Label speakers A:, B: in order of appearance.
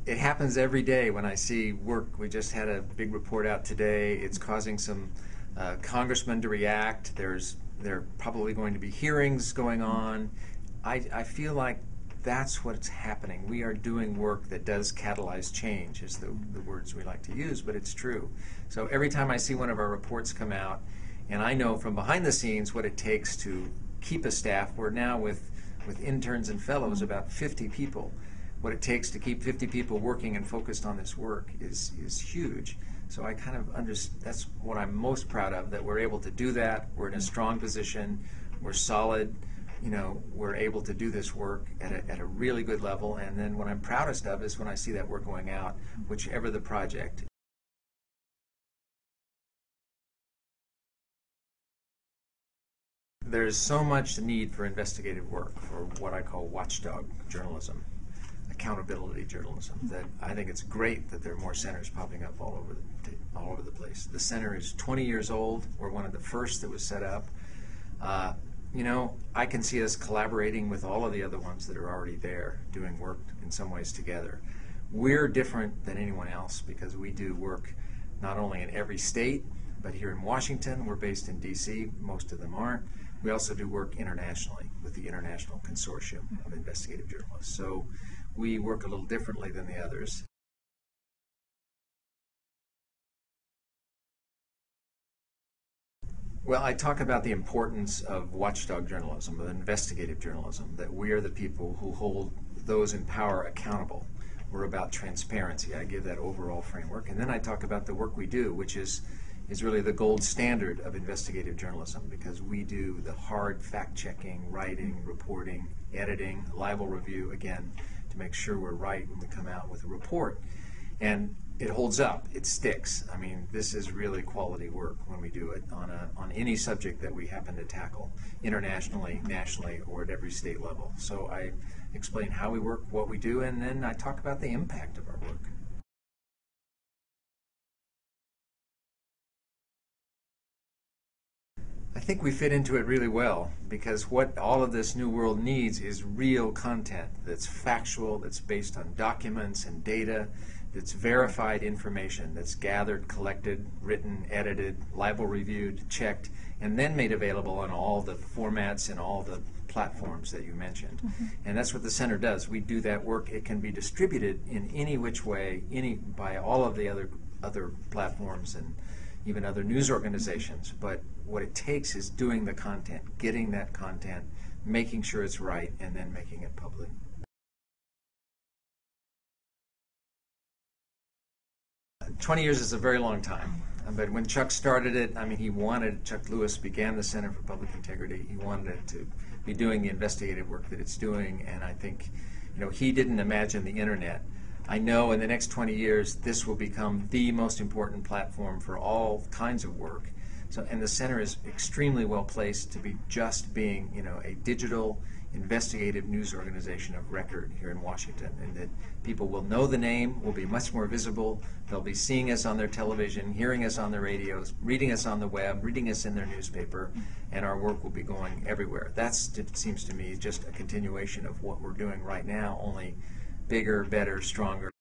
A: it happens every day when I see work. We just had a big report out today. It's causing some congressmen to react. There are probably going to be hearings going on. I feel like that's what's happening. We are doing work that does catalyze change, is the words we like to use, but it's true. So every time I see one of our reports come out, and I know from behind the scenes what it takes to keep a staff. We're now with interns and fellows, about 50 people. What it takes to keep 50 people working and focused on this work is huge. So I kind of understand, that's what I'm most proud of, that we're able to do that. We're in a strong position. We're solid. You know, we're able to do this work at a really good level. And then what I'm proudest of is when I see that work going out, whichever the project. There's so much need for investigative work, for what I call watchdog journalism, accountability journalism, that I think it's great that there are more centers popping up all over the place. The center is 20 years old. We're one of the first that was set up. You know, I can see us collaborating with all of the other ones that are already there, doing work in some ways together. We're different than anyone else because we do work not only in every state, but here in Washington. We're based in DC. Most of them aren't. We also do work internationally with the International Consortium of Investigative Journalists. So we work a little differently than the others. Well, I talk about the importance of watchdog journalism, of investigative journalism, that we are the people who hold those in power accountable. We're about transparency. I give that overall framework. And then I talk about the work we do, which is really the gold standard of investigative journalism, because we do the hard fact-checking, writing, reporting, editing, libel review, again, to make sure we're right when we come out with a report. And it holds up, it sticks. I mean, this is really quality work when we do it on any subject that we happen to tackle, internationally, nationally, or at every state level. So I explain how we work, what we do, and then I talk about the impact of our work. I think we fit into it really well, because what all of this new world needs is real content that's factual, that's based on documents and data, that's verified information, that's gathered, collected, written, edited, libel reviewed, checked, and then made available on all the formats and all the platforms that you mentioned. And that's what the center does. We do that work. It can be distributed in any which way, by all of the other platforms and even other news organizations, but what it takes is doing the content, getting that content, making sure it's right, and then making it public. "20 years is a very long time, but when Chuck started it, I mean, Chuck Lewis began the Center for Public Integrity. He wanted it to be doing the investigative work that it's doing, and I think, you know, he didn't imagine the internet. I know in the next 20 years, this will become the most important platform for all kinds of work. And the center is extremely well placed to be just being, you know, a digital investigative news organization of record here in Washington, and that people will know the name, will be much more visible. They'll be seeing us on their television, hearing us on their radios, reading us on the web, reading us in their newspaper, and our work will be going everywhere. It seems to me, just a continuation of what we're doing right now, only bigger, better, stronger.